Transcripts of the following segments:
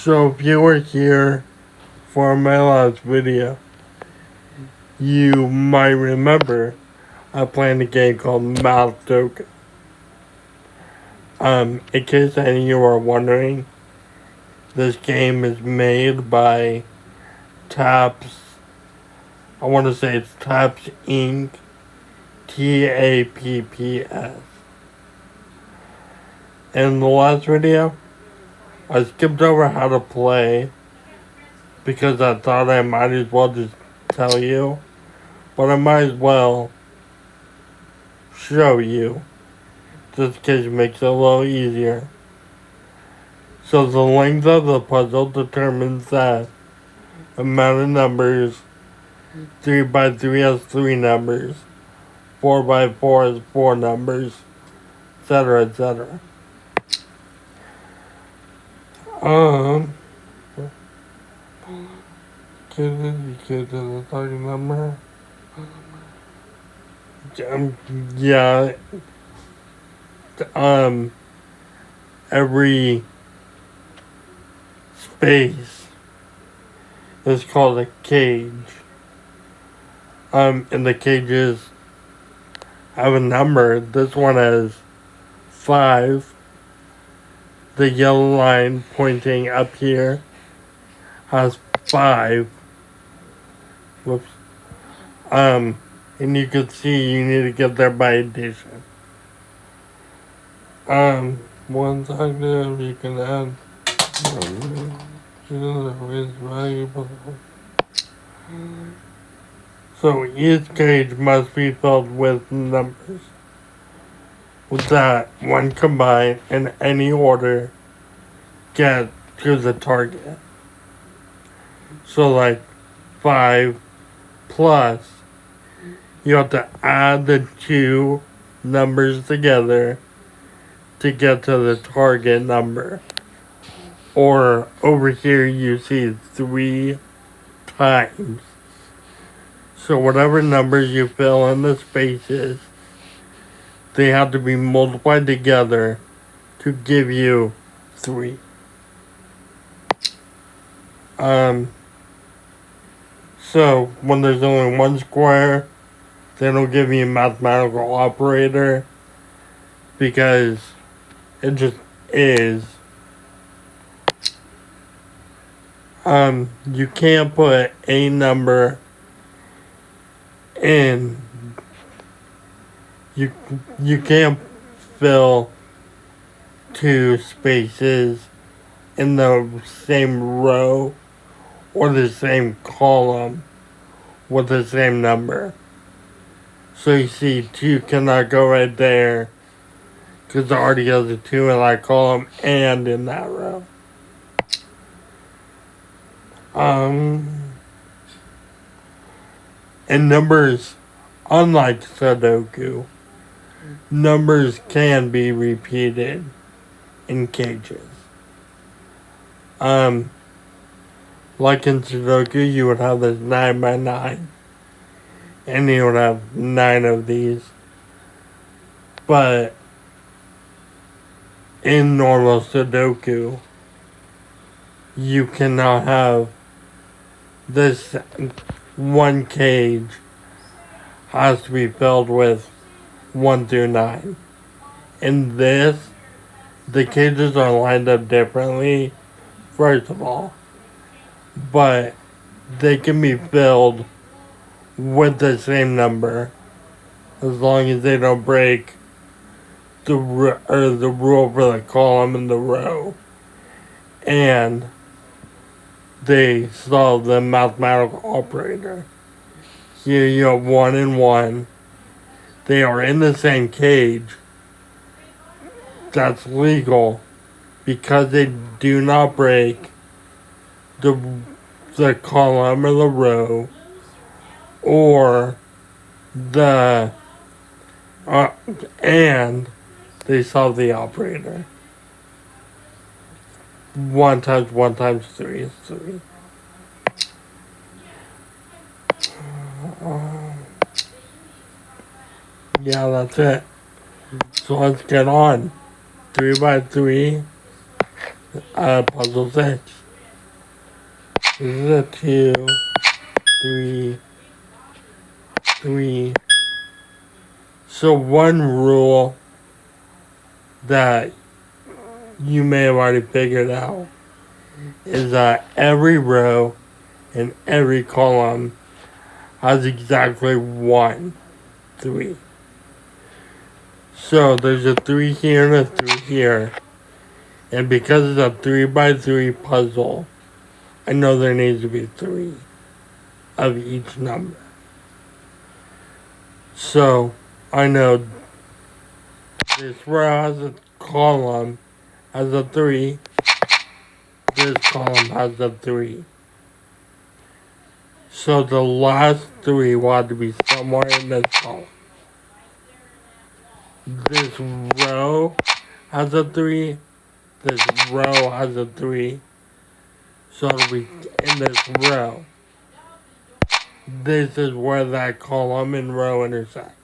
So if you were here for my last video, you might remember I played a game called Mathdoku. In case any of you are wondering, this game is made by Taps. I want to say it's Taps Inc. TAPPS. In the last video, I skipped over how to play because I thought I might as well just tell you, but I might as well show you just in case it makes it a little easier. So the length of the puzzle determines that amount of numbers. 3 by 3 has 3 numbers. 4 by 4 has 4 numbers, etc., etc. Get to the target number. Yeah. Every space is called a cage. And the cages have a number. This one has 5. The yellow line pointing up here has 5. Whoops. And you can see you need to get there by addition. Once active, you can add valuable. So each cage must be filled with numbers that, when combined in any order, get to the target. So like 5 plus, you have to add the 2 numbers together to get to the target number. Or over here you see 3 times. So whatever numbers you fill in the spaces, they have to be multiplied together to give you 3. So when there's only one square, they don't give you a mathematical operator because it just is. You can't put a number in. You can't fill 2 spaces in the same row or the same column with the same number. So you see 2 cannot go right there because it already has a 2 in that column and in that row. And numbers, unlike Sudoku, numbers can be repeated in cages. Like in Sudoku, you would have this 9 by 9, and you would have 9 of these. But in normal Sudoku, you cannot have this one cage has to be filled with 1 through 9. In this, the cages are lined up differently, first of all, but they can be filled with the same number as long as they don't break the rule for the column and the row, and they solve the mathematical operator. Here you have 1 and 1. They are in the same cage. That's legal because they do not break the column or the row or the and they solve the operator. 1 times 1 times 3 is 3. Yeah, that's it. So let's get on. 3 by 3 puzzle 6. This is a 2, 3, 3. So one rule that you may have already figured out is that every row and every column has exactly 1, 3. So there's a 3 here and a 3 here. And because it's a 3x3 puzzle, I know there needs to be 3 of each number. So I know this row has a column has a 3. This column has a 3. So the last 3 will have to be somewhere in this column. This row has a 3. This row has a 3. So it'll be in this row. This is where that column and row intersect.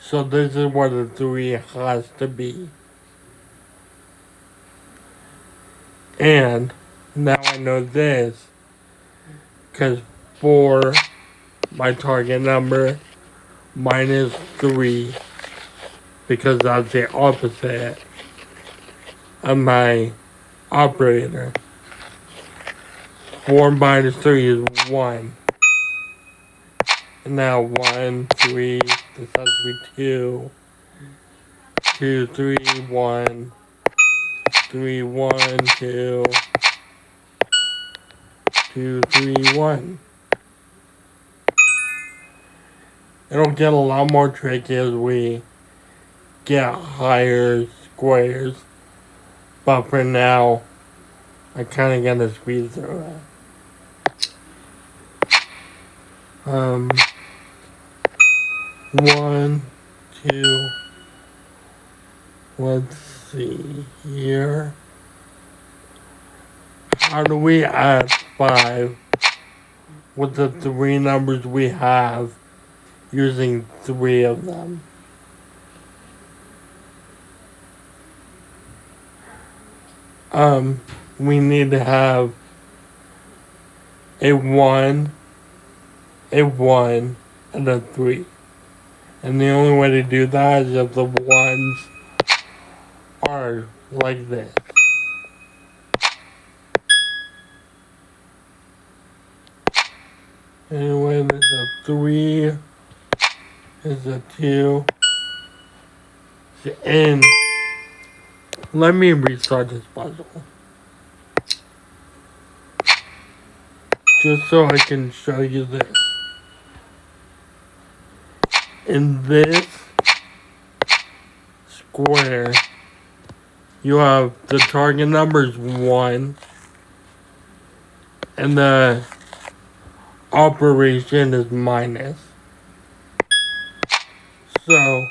So this is where the 3 has to be. And now I know this because 4, my target number, minus 3, because that's the opposite of my operator. 4 minus 3 is 1. And now 1, 3, this has to be 2, 2, 3, 1, 3, 1, 2, 2, 3, 1. It'll get a lot more tricky as we get higher squares. But for now, I kind of gotta speed through it. 1, 2, let's see here. How do we add 5 with the 3 numbers we have using 3 of them? We need to have a 1, and a 3. And the only way to do that is if the 1s are like this. Anyway, there's a 3, there's a 2, and let me restart this puzzle. Just so I can show you this. In this square, you have the target number is 1, and the operation is minus. So,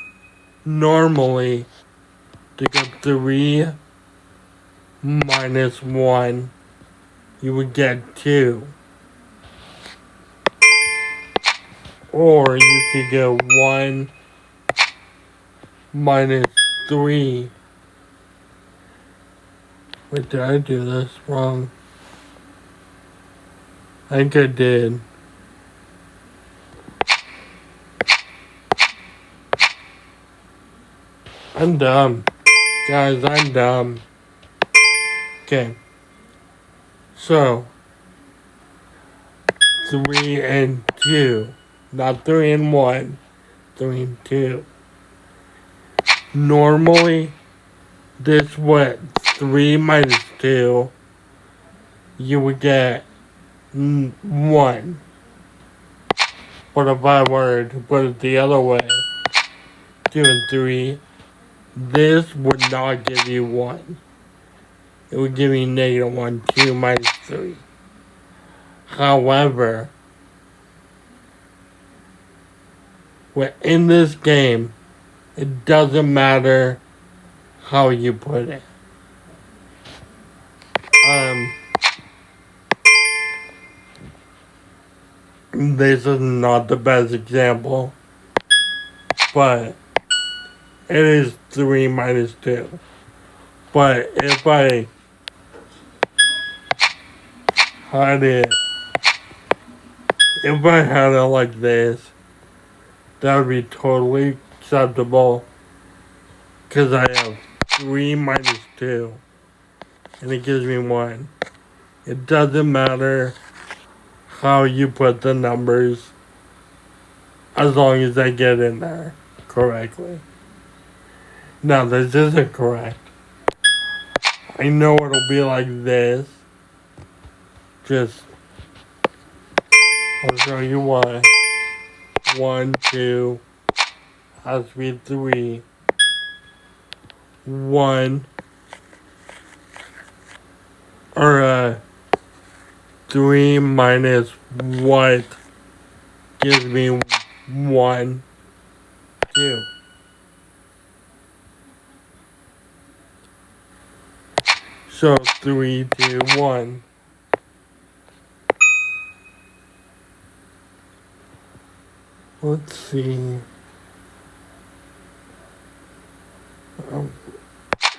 normally, to get 3 minus 1, you would get 2. Or you could get 1 minus 3. Wait, did I do this wrong? I think I did. I'm dumb. Guys, I'm dumb. Okay. So, 3 and 2. Not 3 and 1. 3 and 2. Normally, this would 3 minus 2, you would get 1. But if I were to put it the other way, 2 and 3, this would not give you 1. It would give you negative 1, 2 minus 3. However, in this game, it doesn't matter how you put it. This is not the best example, but it is 3 minus 2. But if I had it, if I had it like this, that would be totally acceptable. Because I have 3 minus 2, and it gives me 1. It doesn't matter how you put the numbers, as long as I get in there correctly. Now, this isn't correct. I know it'll be like this. Just, I'll show you why. 1, 2, has to be 3. 1, or 3 minus what gives me 1, 2. So 3, 2, 1. Let's see.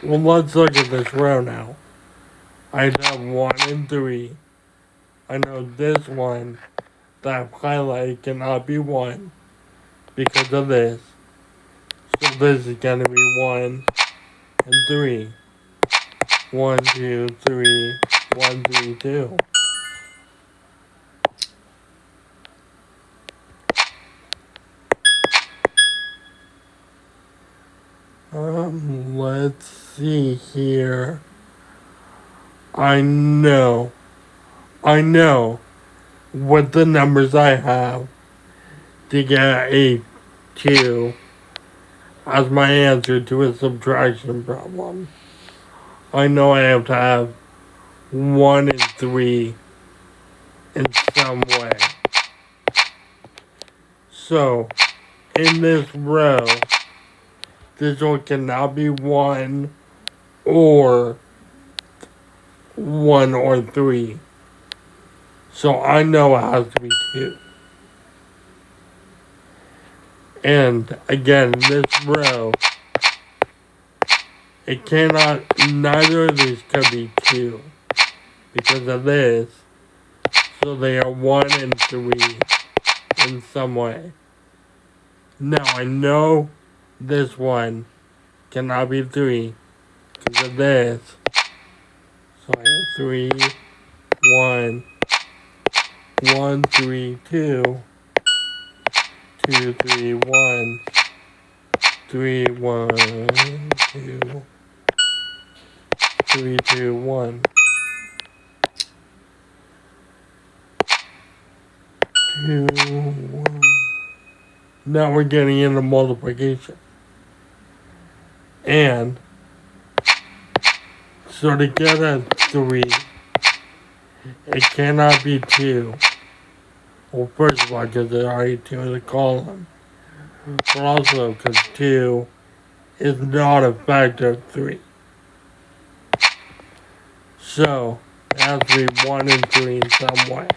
Well, let's look at this row now. I have 1 and 3. I know this one that I've highlighted cannot be 1 because of this. So this is going to be 1 and 3. 1, 2, 3, 1, 3, 2. Let's see here. I know what the numbers I have to get a 2 as my answer to a subtraction problem. I know I have to have 1 and 3 in some way. So, in this row, this one cannot be 1 or 3. So I know it has to be 2. And again, this row, it cannot, neither of these could be 2 because of this. So they are 1 and 3 in some way. Now I know this one cannot be 3 because of this. So I have 3, 1, 1, 3, 2, 2, 3, 1, 3, 1, 2, 3, 2, 1, 2, 1. Now we're getting into multiplication. And so to get a 3, it cannot be 2. Well, first of all, because there's already 2 in the column. But also because 2 is not a factor of 3. So, it has to be 1 and 3 in some way.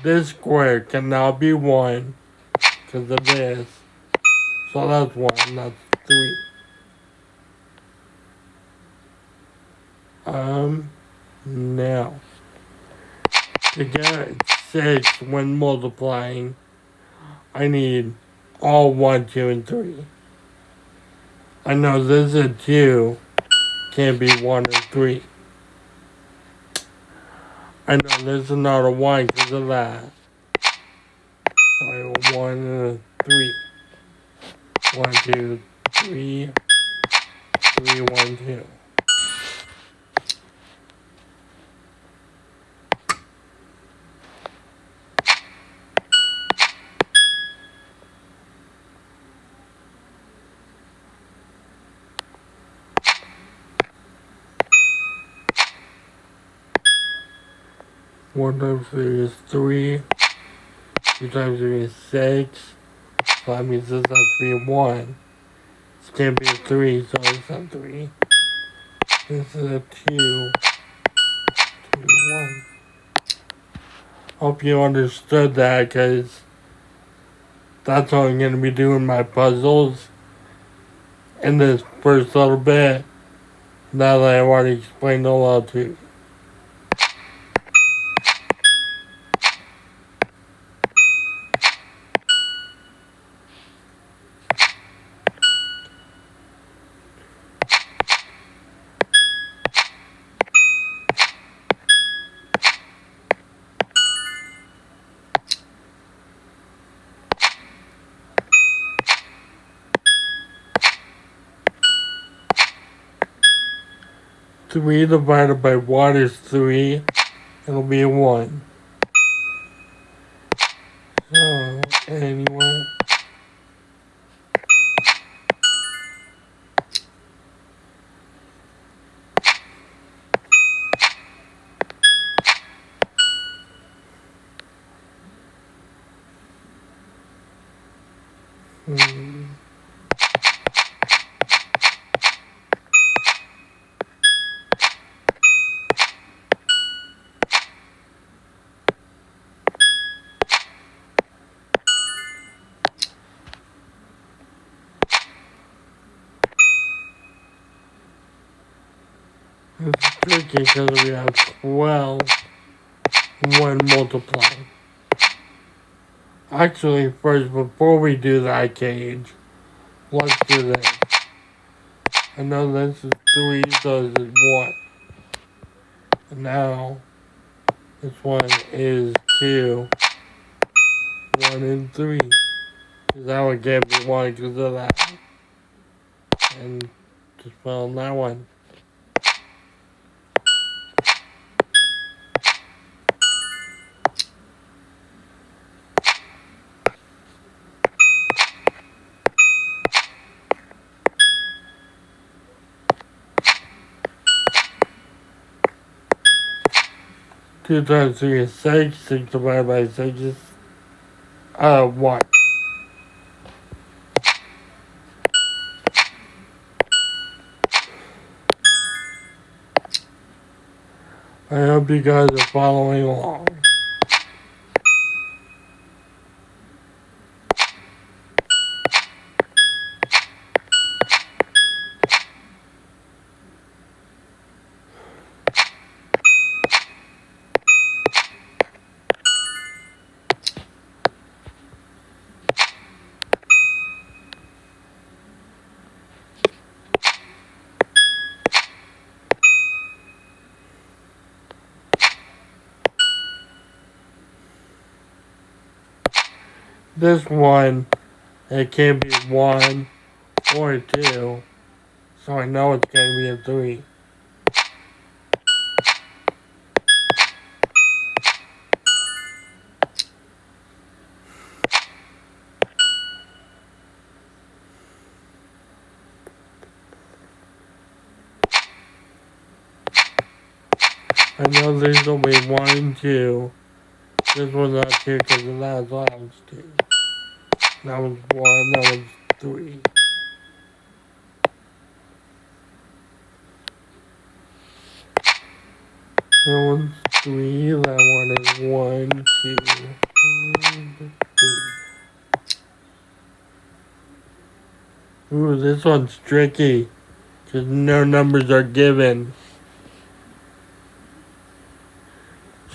This square cannot be 1 because of this. So that's 1, that's 3. Now, to get 6 when multiplying, I need all 1, 2, and 3. I know this is a 2, can't be 1 or 3. I know this is not a 1 because of that. So I have a 1 and a 3. 1, 2, 3, 3, 1, 2. One times 3 is 3. 2 times 3 is 6. So that means this has to be a 1. This can't be a 3, so it's not 3. This is a 2. 2, 1. Hope you understood that, because that's how I'm going to be doing my puzzles in this first little bit, now that I've already explained a lot to you. 3 divided by 1 is 3. It'll be a 1. So, anyway. It's tricky because we have 12 when multiplying. Actually, first, before we do that cage, let's do this. I know this is 3, so this is 1. And now, this one is 2, 1 and 3. Because that one can't be 1 because of that. And just put on that one. Two times 3 is 6. 6 divided by 6 is 1. I hope you guys are following along. This one, it can be 1 or 2, so I know it's going to be a 3. I know these will be 1 and 2. This one's not 2 because of that, so that was 2. That was 1, that was 3. That one's 3, that one is 1, 2, 3. Ooh, this one's tricky, because no numbers are given.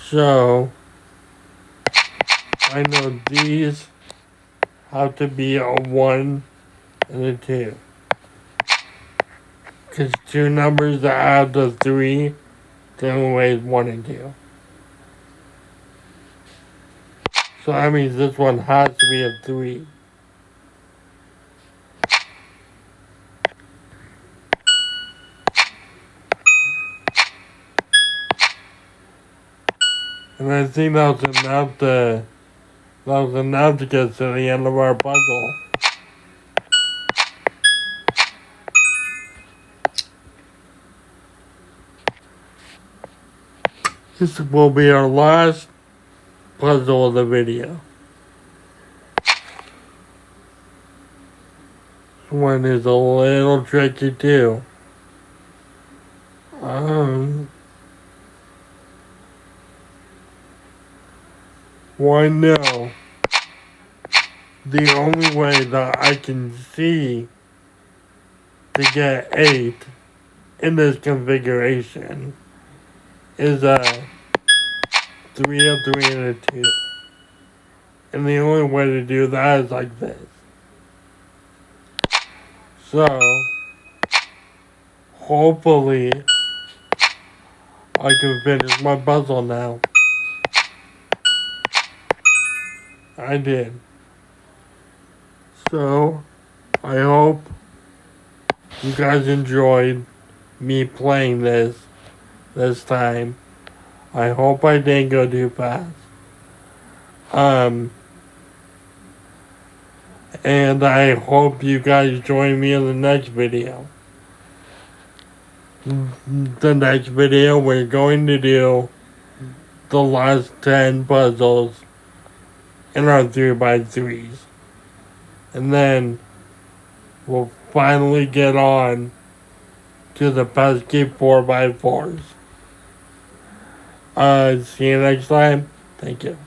So, I know these have to be a 1 and a 2. Because 2 numbers that add to 3, the only way is 1 and 2. So that means this one has to be a 3. And I think that was enough to get to the end of our puzzle. This will be our last puzzle of the video. This one is a little tricky too. Well, I know the only way that I can see to get 8 in this configuration is a 3, a 3, and a 2. And the only way to do that is like this. So, hopefully, I can finish my puzzle now. I did. So, I hope you guys enjoyed me playing this this time. I hope I didn't go too fast. And I hope you guys join me in the next video. The next video we're going to do the last 10 puzzles in our 3x3s. And then we'll finally get on to the pesky 4x4s. See you next time. Thank you.